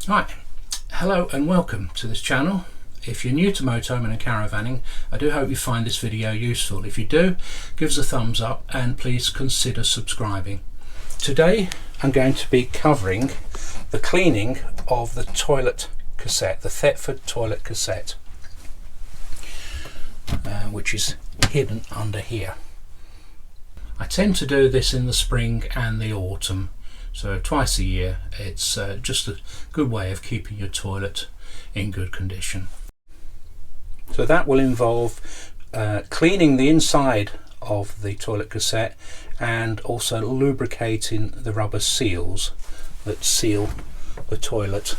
Right, hello and welcome to this channel. If you're new to motorhoming and caravanning, I do hope you find this video useful. If you do, give us a thumbs up and please consider subscribing. Today I'm going to be covering the cleaning of the toilet cassette, the Thetford Toilet Cassette, which is hidden under here. I tend to do this in the spring and the autumn, so twice a year. It's just a good way of keeping your toilet in good condition. So that will involve cleaning the inside of the toilet cassette and also lubricating the rubber seals that seal the toilet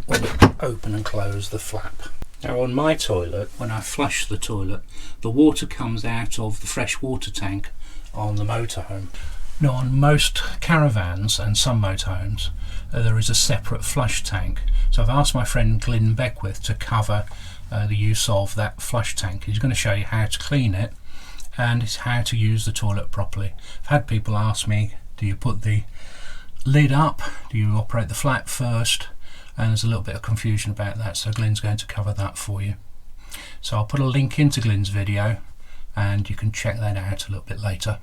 when you open and close the flap. Now on my toilet, when I flush the toilet, the water comes out of the fresh water tank on the motorhome. Now on most caravans and some motorhomes there is a separate flush tank, so I've asked my friend Glyn Beckwith to cover the use of that flush tank. He's going to show you how to clean it and how to use the toilet properly. I've had people ask me, do you put the lid up, do you operate the flap first, and there's a little bit of confusion about that, so Glyn's going to cover that for you. So I'll put a link into Glyn's video and you can check that out a little bit later.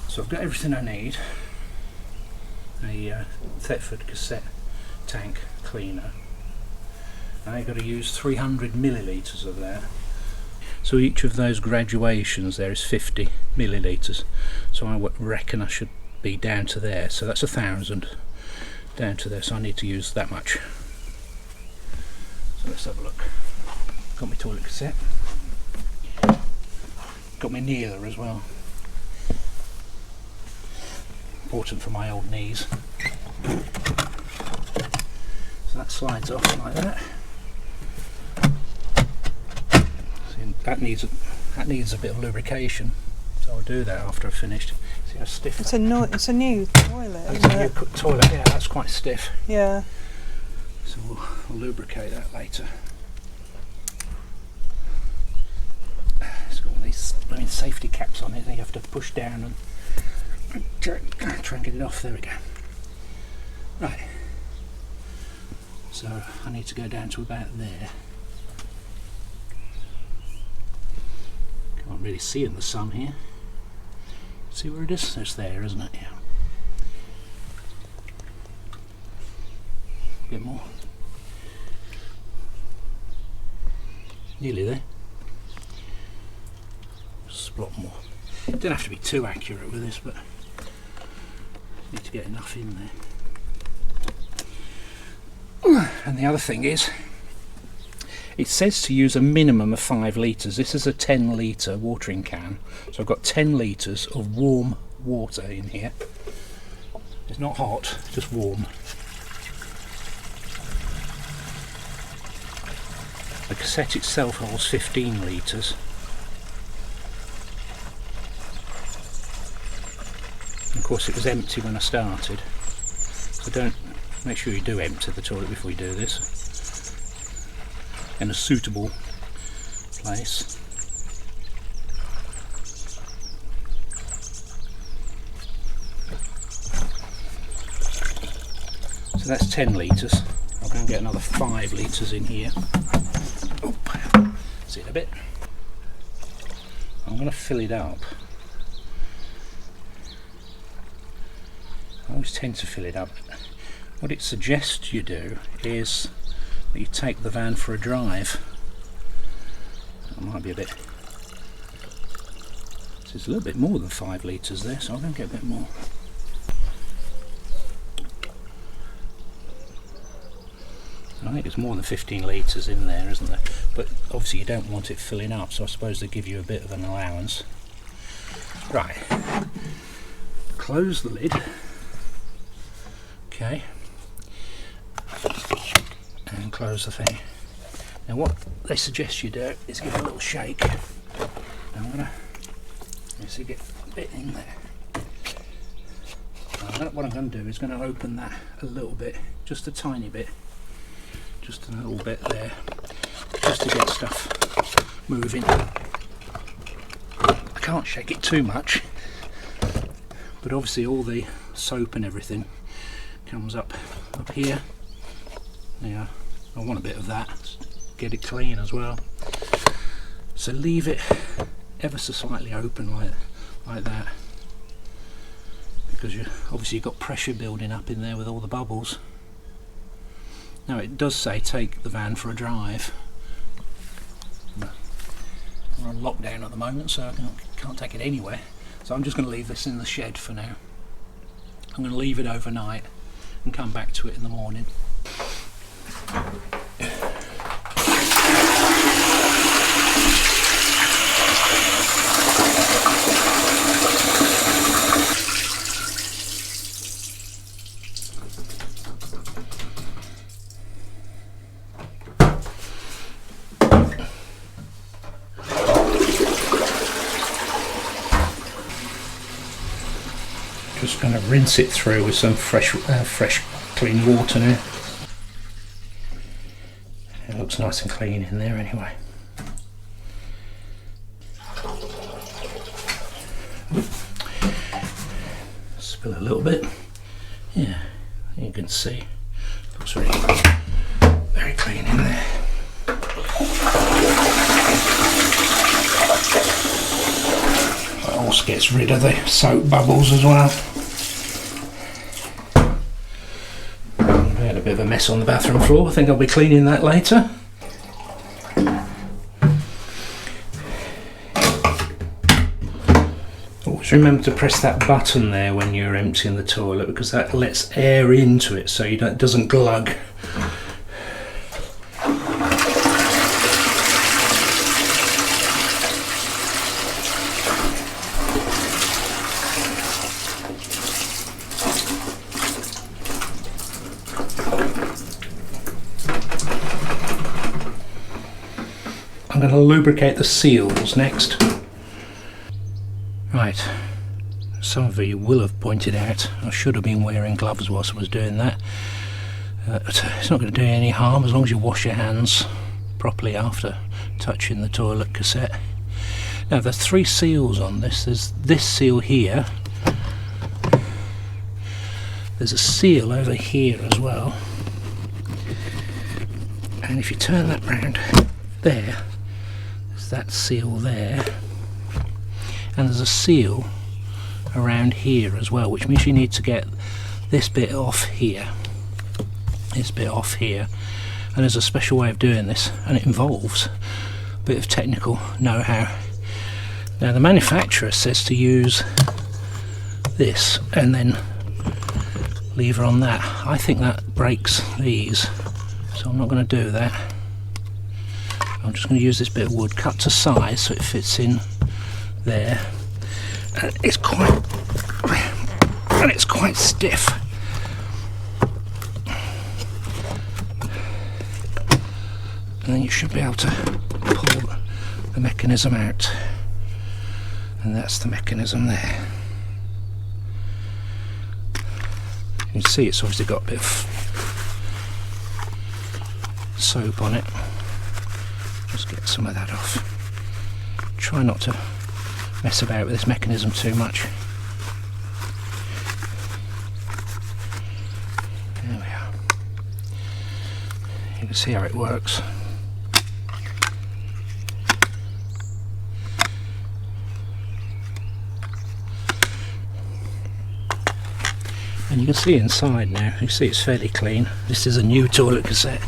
So I've got everything I need. A Thetford cassette tank cleaner. I've got to use 300 millilitres of that. So each of those graduations there is 50 millilitres. So I reckon I should be down to there. So that's 1,000 down to there. So I need to use that much. So let's have a look. Got my toilet cassette. Got my kneeler as well. Important for my old knees. So that slides off like that. That needs a bit of lubrication, so I'll do that after I've finished. See how stiff. It's a new toilet. It's a new toilet. Yeah, that's quite stiff. Yeah. So we'll lubricate that later. It's got all these safety caps on it. They have to push down and try and get it off. There we go. Right. So I need to go down to about there. Can't really see in the sun here. See where it is? It's there, isn't it? Yeah. A bit more. Nearly there. Just a lot more. Don't have to be too accurate with this, but need to get enough in there. And the other thing is, it says to use a minimum of 5 litres. This is a 10 litre watering can, so I've got 10 litres of warm water in here. It's not hot, just warm. The cassette itself holds 15 litres. Of course it was empty when I started, so make sure you do empty the toilet before you do this. In a suitable place. So that's 10 litres. I'll go and get another 5 litres in here. Oop. See it a bit. I'm going to fill it up. I always tend to fill it up. What it suggests you do is that you take the van for a drive. That might be a bit. So it's a little bit more than 5 litres there, so I'm going to get a bit more. I think it's more than 15 litres in there, isn't there? But obviously you don't want it filling up, so I suppose they give you a bit of an allowance. Right. Close the lid. Okay. And close the thing. Now what they suggest you do is give it a little shake. Now I'm going to get a bit in there. What I'm going to do is going to open that a little bit, just a tiny bit, just a little bit there, just to get stuff moving. I can't shake it too much, but obviously all the soap and everything comes up here. Now I want a bit of that, get it clean as well. So leave it ever so slightly open like that, because obviously you've got pressure building up in there with all the bubbles. Now it does say take the van for a drive. We're on lockdown at the moment, so I can't take it anywhere. So I'm just going to leave this in the shed for now. I'm going to leave it overnight and come back to it in the morning. Just going to rinse it through with some fresh clean water now. It looks nice and clean in there anyway. Spill a little bit. Yeah, you can see. Looks really very clean in there. That also gets rid of the soap bubbles as well. We had a bit of a mess on the bathroom floor. I think I'll be cleaning that later. Always remember to press that button there when you're emptying the toilet, because that lets air into it so it doesn't glug. I'm going to lubricate the seals next. Right, some of you will have pointed out I should have been wearing gloves whilst I was doing that. It's not going to do you any harm as long as you wash your hands properly after touching the toilet cassette. Now there's 3 seals on this. There's this seal here. There's a seal over here as well. And if you turn that round there, that seal there, and there's a seal around here as well, which means you need to get this bit off here, and there's a special way of doing this, and it involves a bit of technical know-how. Now the manufacturer says to use this and then lever on that. I think that breaks these, so I'm not going to do that. I'm just going to use this bit of wood cut to size so it fits in there. And it's quite stiff. And then you should be able to pull the mechanism out. And that's the mechanism there. You can see it's obviously got a bit of soap on it. Just get some of that off. Try not to mess about with this mechanism too much. There we are. You can see how it works. And you can see inside now, you see it's fairly clean. This is a new toilet cassette.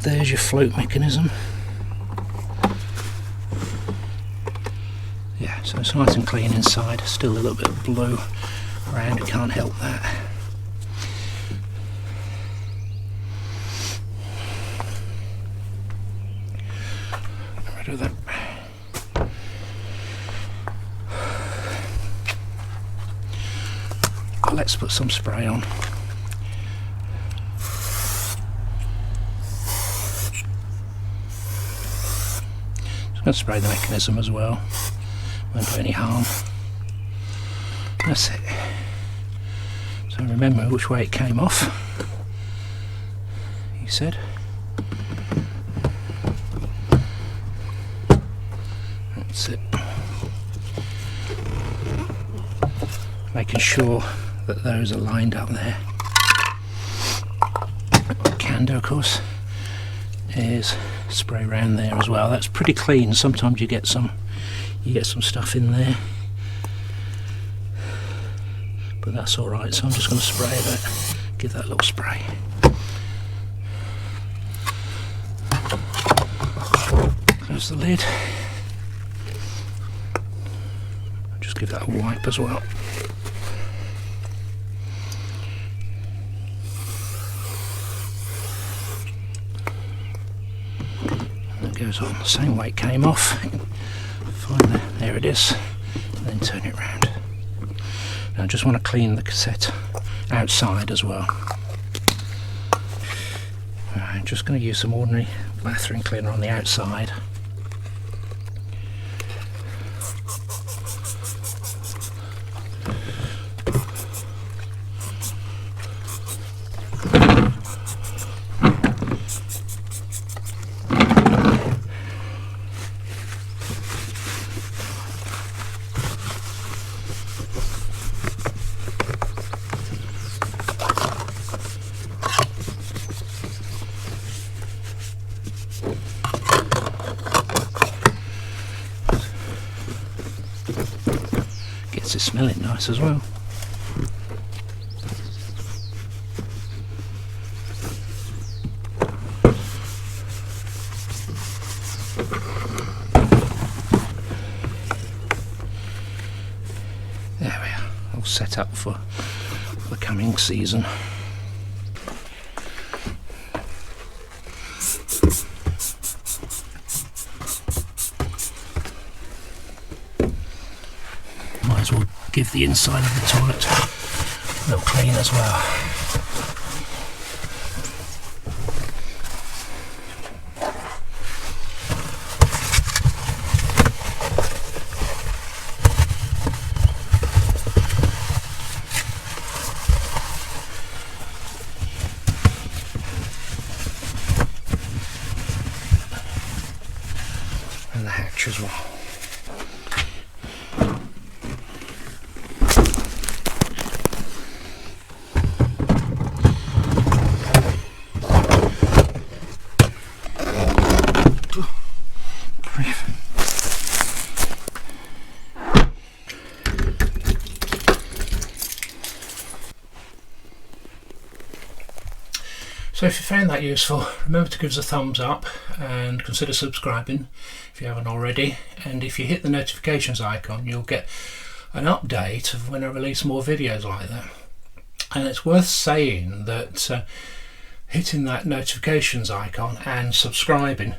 There's your float mechanism. Yeah, so it's nice and clean inside. Still a little bit of blue around, you can't help that. Get rid of that. Let's put some spray on. Just going to spray the mechanism as well. Won't do any harm. That's it. So remember which way it came off, he said. That's it. Making sure that those are lined up there. What I can do, of course, is spray around there as well. That's pretty clean. Sometimes you get some stuff in there, but that's all right. So I'm just going to spray that. Give that a little spray. Close the lid. Just give that a wipe as well. Goes on the same way it came off. Find there it is, and then turn it round. Now I just want to clean the cassette outside as well. I'm just going to use some ordinary bathroom cleaner on the outside. Gets it smelling nice as well. There we are, all set up for the coming season. Might as well give the inside of the toilet a little clean as well. And the hatch as well. So if you found that useful, remember to give us a thumbs up and consider subscribing if you haven't already. And if you hit the notifications icon, you'll get an update of when I release more videos like that. And it's worth saying that hitting that notifications icon and subscribing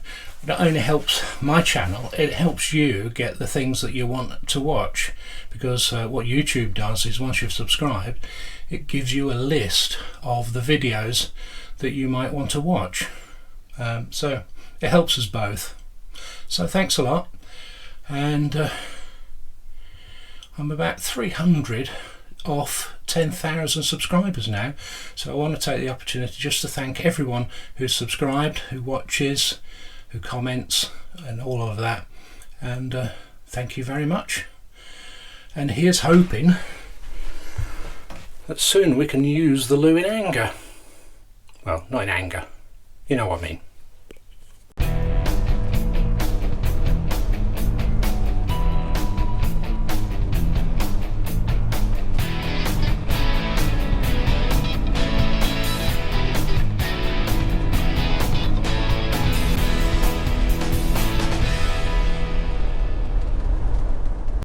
not only helps my channel, it helps you get the things that you want to watch, because what YouTube does is once you've subscribed, it gives you a list of the videos that you might want to watch. So it helps us both. So thanks a lot. And I'm about 300 off 10,000 subscribers now, so I want to take the opportunity just to thank everyone who's subscribed, who watches, who comments and all of that, and thank you very much. And here's hoping that soon we can use the loo in anger. Well, not in anger, you know what I mean.